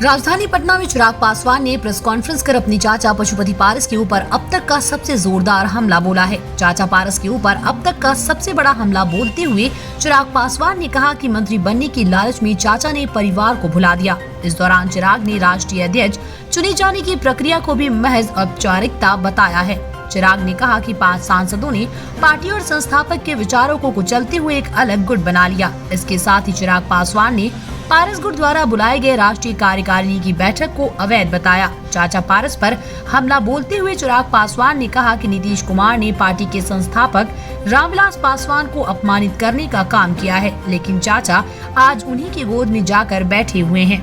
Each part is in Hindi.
राजधानी पटना में चिराग पासवान ने प्रेस कॉन्फ्रेंस कर अपनी चाचा पशुपति पारस के ऊपर अब तक का सबसे जोरदार हमला बोला है। चाचा पारस के ऊपर अब तक का सबसे बड़ा हमला बोलते हुए चिराग पासवान ने कहा कि मंत्री बनने की लालच में चाचा ने परिवार को भुला दिया। इस दौरान चिराग ने राष्ट्रीय अध्यक्ष चुने जाने की प्रक्रिया को भी महज औपचारिकता बताया है। चिराग ने कहा कि 5 सांसदों ने पार्टी और संस्थापक के विचारों को कुचलते हुए एक अलग गुट बना लिया। इसके साथ ही चिराग पासवान ने पारस गुट द्वारा बुलाए गए राष्ट्रीय कार्यकारिणी की बैठक को अवैध बताया। चाचा पारस पर हमला बोलते हुए चिराग पासवान ने कहा कि नीतीश कुमार ने पार्टी के संस्थापक रामविलास पासवान को अपमानित करने का काम किया है, लेकिन चाचा आज उन्हीं की गोद में जाकर बैठे हुए हैं।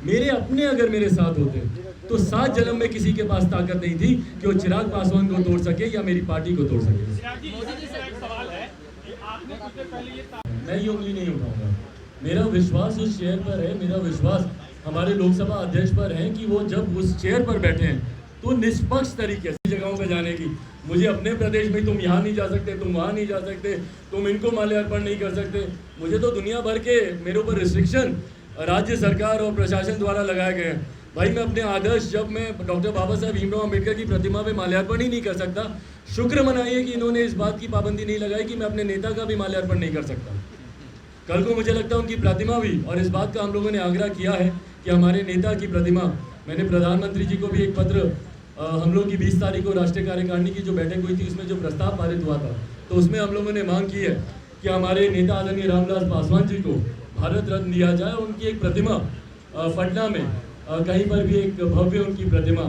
मेरे अपने अगर मेरे साथ होते तो 7 जन्म में किसी के पास ताकत नहीं थी कि वो चिराग पासवान को तोड़ सके या मेरी पार्टी को तोड़ सके। मैं ये उंगली नहीं उठाऊंगा। मेरा विश्वास उस चेयर पर है, मेरा विश्वास हमारे लोकसभा अध्यक्ष पर है कि वो जब उस चेयर पर बैठे हैं तो निष्पक्ष तरीके से जगहों पर जाने की, मुझे अपने प्रदेश में तुम यहाँ नहीं जा सकते, तुम वहाँ नहीं जा सकते, तुम इनको माल्यार्पण नहीं कर सकते, मुझे तो दुनिया भर के मेरे ऊपर रिस्ट्रिक्शन राज्य सरकार और प्रशासन द्वारा लगाए गए हैं। भाई मैं अपने आदर्श, जब मैं डॉक्टर बाबा साहब भीमराव अम्बेडकर की प्रतिमा पे माल्यार्पण ही नहीं कर सकता, शुक्र मनाइए कि इन्होंने इस बात की पाबंदी नहीं लगाई कि मैं अपने नेता का भी माल्यार्पण नहीं कर सकता। कल को मुझे लगता है उनकी प्रतिमा भी, और इस बात का हम लोगों ने आग्रह किया है कि हमारे नेता की प्रतिमा, मैंने प्रधानमंत्री जी को भी एक पत्र, हम लोग की 20 तारीख को राष्ट्रीय कार्यकारिणी की जो बैठक हुई थी उसमें जो प्रस्ताव पारित हुआ था, तो उसमें हम लोगों ने मांग की है कि हमारे नेता आदरणीय रामविलास पासवान जी को भारत रत्न दिया जाए। उनकी एक प्रतिमा पटना में कहीं पर भी एक भव्य उनकी प्रतिमा,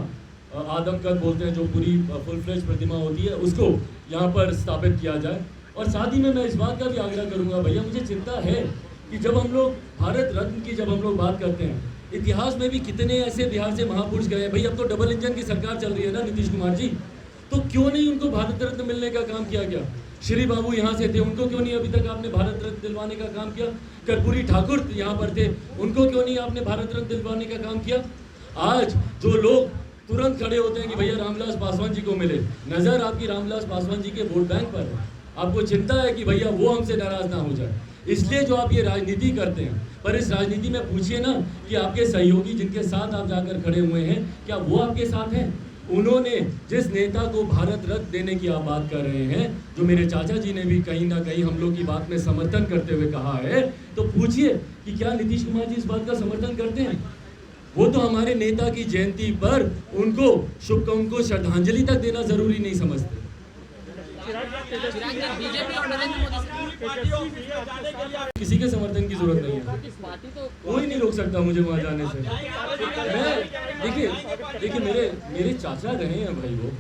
आदमकद बोलते हैं जो पूरी फुल फ्लेज प्रतिमा होती है, उसको यहाँ पर स्थापित किया जाए। और साथ ही में मैं इस बात का भी आग्रह करूँगा, भैया मुझे चिंता है कि जब हम लोग भारत रत्न की जब हम लोग बात करते हैं, इतिहास में भी कितने ऐसे बिहार से महापुरुष गए हैं। भाई अब तो डबल इंजन की सरकार चल रही है ना नीतीश कुमार जी, तो क्यों नहीं उनको भारत रत्न मिलने का काम किया गया? श्री बाबू यहाँ से थे, उनको क्यों नहीं अभी तक आपने भारत रत्न दिलवाने का काम किया? कर्पूरी ठाकुर यहाँ पर थे, उनको क्यों नहीं आपने भारत रत्न दिलवाने का काम किया? आज जो लोग तुरंत खड़े होते हैं कि भैया रामविलास पासवान जी को मिले, नजर आपकी रामविलास पासवान जी के वोट बैंक पर है। आपको चिंता है कि भैया वो हमसे नाराज ना हो जाए, इसलिए जो आप ये राजनीति करते हैं। पर इस राजनीति में पूछिए ना कि आपके सहयोगी जिनके साथ आप जाकर खड़े हुए हैं, क्या वो आपके साथ हैं? उन्होंने जिस नेता को भारत रत्न देने की आप बात कर रहे हैं, जो मेरे चाचा जी ने भी कहीं ना कहीं हम लोग की बात में समर्थन करते हुए कहा है, तो पूछिए कि क्या नीतीश कुमार जी इस बात का समर्थन करते हैं? वो तो हमारे नेता की जयंती पर उनको श्रद्धांजलि तक देना जरूरी नहीं समझते। किसी के समर्थन की जरूरत नहीं है, कोई नहीं रोक सकता मुझे वहां जाने से। मैं देखिए मेरे चाचा रहे हैं भाई, वो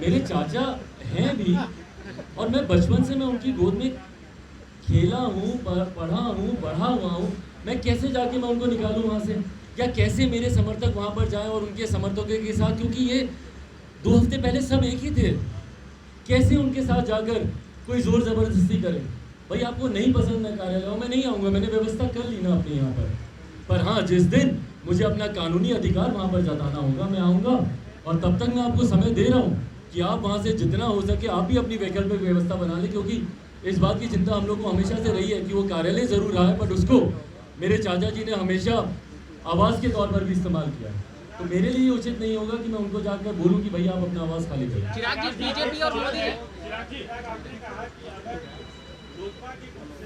मेरे चाचा हैं भी, और मैं बचपन से मैं उनकी गोद में खेला हूँ, पढ़ा हूँ, बढ़ा हुआ हूँ। मैं कैसे जाके मैं उनको निकालूं वहाँ से, या कैसे मेरे समर्थक वहाँ पर जाएं और उनके समर्थकों के साथ, क्योंकि ये 2 हफ्ते पहले सब एक ही थे, कैसे उनके साथ जाकर कोई जोर जबरदस्ती करे? भाई आपको नहीं पसंद है कार्यालय, मैं नहीं आऊँगा, मैंने व्यवस्था कर ली ना अपने यहाँ पर हाँ जिस दिन मुझे अपना कानूनी अधिकार वहाँ पर जताना होगा मैं आऊँगा। और तब तक मैं आपको समय दे रहा हूँ कि आप वहाँ से जितना हो सके आप भी अपनी वैकल्पिक व्यवस्था बना लें, क्योंकि इस बात की चिंता हम लोग को हमेशा से रही है कि वो कार्यालय जरूर रहा है, बट उसको मेरे चाचा जी ने हमेशा आवास के तौर पर भी इस्तेमाल किया है। तो मेरे लिए उचित नहीं होगा कि मैं उनको जाकर बोलूं कि भैया आप अपना आवास खाली करें।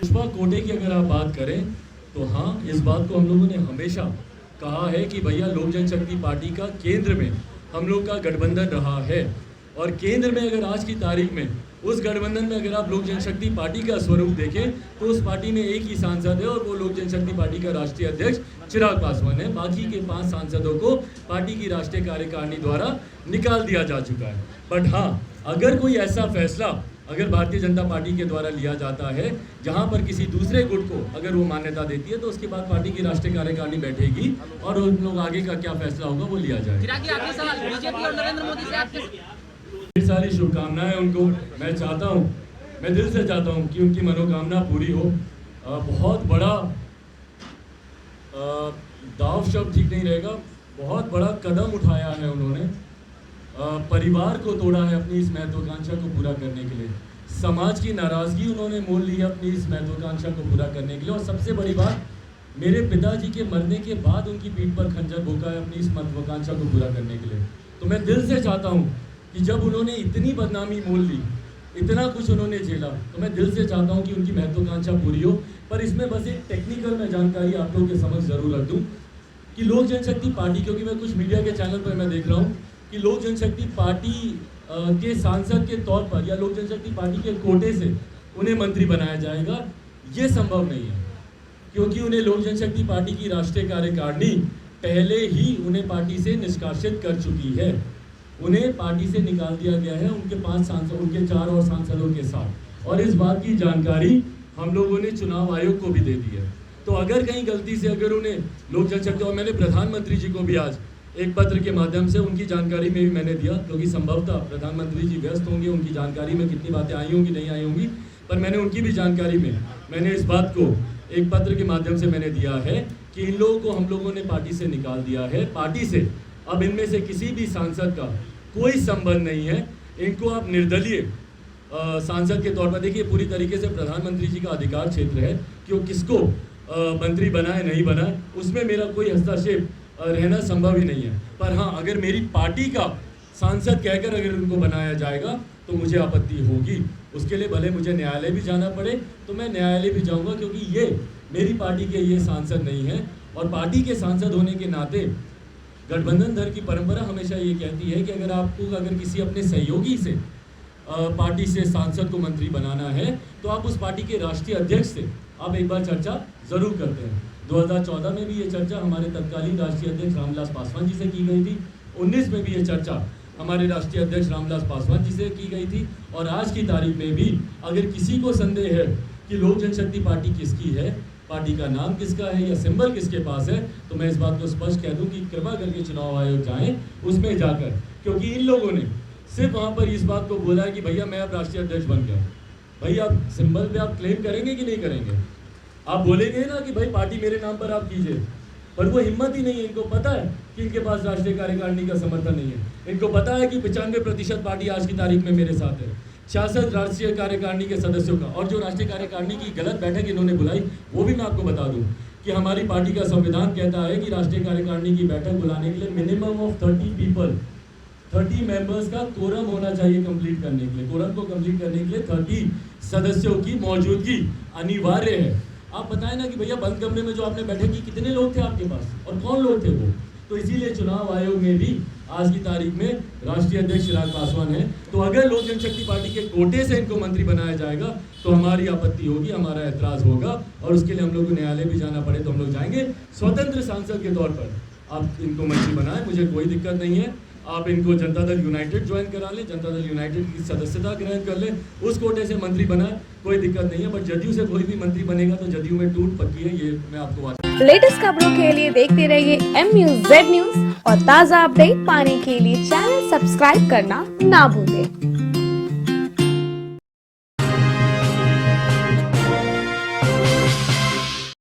पुष्पा कोटे की अगर आप बात करें तो हाँ, इस बात को हम लोगों ने हमेशा कहा है कि भैया लोक जनशक्ति पार्टी का केंद्र में हम लोग का गठबंधन रहा है, और केंद्र में अगर आज की तारीख में उस गठबंधन में अगर आप लोक जनशक्ति पार्टी का स्वरूप देखें तो उस पार्टी में एक ही सांसद है, और वो लोक जनशक्ति पार्टी का राष्ट्रीय अध्यक्ष चिराग पासवान है। बाकी के 5 सांसदों को पार्टी की राष्ट्रीय कार्यकारिणी द्वारा निकाल दिया जा चुका है। बट हाँ, अगर कोई ऐसा फैसला अगर भारतीय जनता पार्टी के द्वारा लिया जाता है जहां पर किसी दूसरे गुट को अगर वो मान्यता देती है, तो उसके बाद पार्टी की राष्ट्रीय कार्यकारिणी बैठेगी और उन लोग आगे का क्या फैसला होगा वो लिया जाएगा। ढेर सारी शुभकामनाएं उनको। मैं चाहता हूं, मैं दिल से चाहता हूं कि उनकी मनोकामना पूरी हो। बहुत बड़ा दाव शब्द ठीक नहीं रहेगा, बहुत बड़ा कदम उठाया है उन्होंने, परिवार को तोड़ा है अपनी इस महत्वाकांक्षा को पूरा करने के लिए। समाज की नाराज़गी उन्होंने मोल ली है अपनी इस महत्वाकांक्षा को पूरा करने के लिए। और सबसे बड़ी बात, मेरे पिताजी के मरने के बाद उनकी पीठ पर खंजर भोंका है अपनी इस महत्वाकांक्षा को पूरा करने के लिए। तो मैं दिल से चाहता हूँ कि जब उन्होंने इतनी बदनामी मोल ली, इतना कुछ उन्होंने झेला, तो मैं दिल से चाहता हूँ कि उनकी महत्वाकांक्षा पूरी हो। पर इसमें बस एक टेक्निकल मैं जानकारी आप लोगों के समझ ज़रूर रख दूँ कि लोक जनशक्ति पार्टी, क्योंकि मैं कुछ मीडिया के चैनल पर मैं देख रहा हूँ कि लोक जनशक्ति पार्टी के सांसद के तौर पर या लोक जनशक्ति पार्टी के कोटे से उन्हें मंत्री बनाया जाएगा। ये संभव नहीं है, क्योंकि उन्हें लोक जनशक्ति पार्टी की राष्ट्रीय कार्यकारिणी पहले ही उन्हें पार्टी से निष्कासित कर चुकी है। उन्हें पार्टी से निकाल दिया गया है उनके 5 सांसद, उनके 4 और सांसदों के साथ। और इस बात की जानकारी हम लोगों ने चुनाव आयोग को भी दे दी है। तो अगर कहीं गलती से अगर उन्हें लोक जनशक्ति, और मैंने प्रधानमंत्री जी को भी आज एक पत्र के माध्यम से उनकी जानकारी में भी मैंने दिया, क्योंकि संभवतः प्रधानमंत्री जी व्यस्त होंगे, उनकी जानकारी में कितनी बातें आई होंगी नहीं आई होंगी, पर मैंने उनकी भी जानकारी में मैंने इस बात को एक पत्र के माध्यम से मैंने दिया है कि इन लोगों को हम लोगों ने पार्टी से निकाल दिया है। पार्टी से अब इनमें से किसी भी सांसद का कोई संबंध नहीं है। इनको आप निर्दलीय सांसद के तौर पर देखिए, पूरी तरीके से प्रधानमंत्री जी का अधिकार क्षेत्र है कि वो किसको मंत्री बनाए नहीं बनाए, उसमें मेरा कोई हस्तक्षेप रहना संभव ही नहीं है। पर हाँ, अगर मेरी पार्टी का सांसद कहकर अगर उनको बनाया जाएगा तो मुझे आपत्ति होगी। उसके लिए भले मुझे न्यायालय भी जाना पड़े तो मैं न्यायालय भी जाऊंगा, क्योंकि ये मेरी पार्टी के ये सांसद नहीं है। और पार्टी के सांसद होने के नाते गठबंधन दल की परंपरा हमेशा ये कहती है कि अगर किसी अपने सहयोगी से पार्टी से सांसद को मंत्री बनाना है तो आप उस पार्टी के राष्ट्रीय अध्यक्ष से आप एक बार चर्चा ज़रूर करते हैं। 2014 में भी ये चर्चा हमारे तत्कालीन राष्ट्रीय अध्यक्ष रामविलास पासवान जी से की गई थी। 19 में भी ये चर्चा हमारे राष्ट्रीय अध्यक्ष रामविलास पासवान जी से की गई थी। और आज की तारीख में भी अगर किसी को संदेह है कि लोक जनशक्ति पार्टी किसकी है, पार्टी का नाम किसका है या सिंबल किसके पास है, तो मैं इस बात को स्पष्ट कह दूं कि कृपा करके चुनाव आयोग जाएं उसमें जाकर, क्योंकि इन लोगों ने सिर्फ वहाँ पर इस बात को बोला है कि भैया मैं अब राष्ट्रीय अध्यक्ष बन गया। भैया आप सिंबल पे आप क्लेम करेंगे कि नहीं करेंगे? आप बोलेंगे ना कि भाई पार्टी मेरे नाम पर आप कीजिए, पर वो हिम्मत ही नहीं है। इनको पता है कि इनके पास राष्ट्रीय कार्यकारिणी का समर्थन नहीं है। इनको पता है कि 95% पार्टी आज की तारीख में मेरे साथ है। 66 राष्ट्रीय कार्यकारिणी के सदस्यों का, और जो राष्ट्रीय कार्यकारिणी की गलत बैठक इन्होंने बुलाई वो भी मैं आपको बता दूं कि हमारी पार्टी का संविधान कहता है कि राष्ट्रीय कार्यकारिणी की बैठक बुलाने के लिए मिनिमम ऑफ 30 मेंबर्स का कोरम होना चाहिए कंप्लीट करने के लिए। कोरम को कंप्लीट करने के लिए 30 सदस्यों की मौजूदगी अनिवार्य है। आप बताएं ना कि भैया बंद कमरे में जो आपने बैठक की कितने लोग थे आपके पास और कौन लोग थे वो? तो इसीलिए चुनाव आयोग में भी आज की तारीख में राष्ट्रीय अध्यक्ष चिराग पासवान है। तो अगर लोक जनशक्ति पार्टी के कोटे से इनको मंत्री बनाया जाएगा तो हमारी आपत्ति होगी, हमारा ऐतराज होगा, और उसके लिए हम लोग को न्यायालय भी जाना पड़े तो हम लोग जाएंगे। स्वतंत्र सांसद के तौर पर आप इनको मंत्री बनाएं, मुझे कोई दिक्कत नहीं है। आप इनको जनता दल यूनाइटेड ज्वाइन करा लें, जनता दल यूनाइटेड की सदस्यता ग्रहण कर लें, उस कोटे से मंत्री बनाए, कोई दिक्कत नहीं है। बट जदयू से कोई भी मंत्री बनेगा तो जदयू में टूट पक्की है, ये मैं आपको बात। लेटेस्ट खबरों के लिए देखते रहिए MUZ न्यूज और ताज़ा अपडेट पाने के लिए चैनल सब्सक्राइब करना ना भूलें।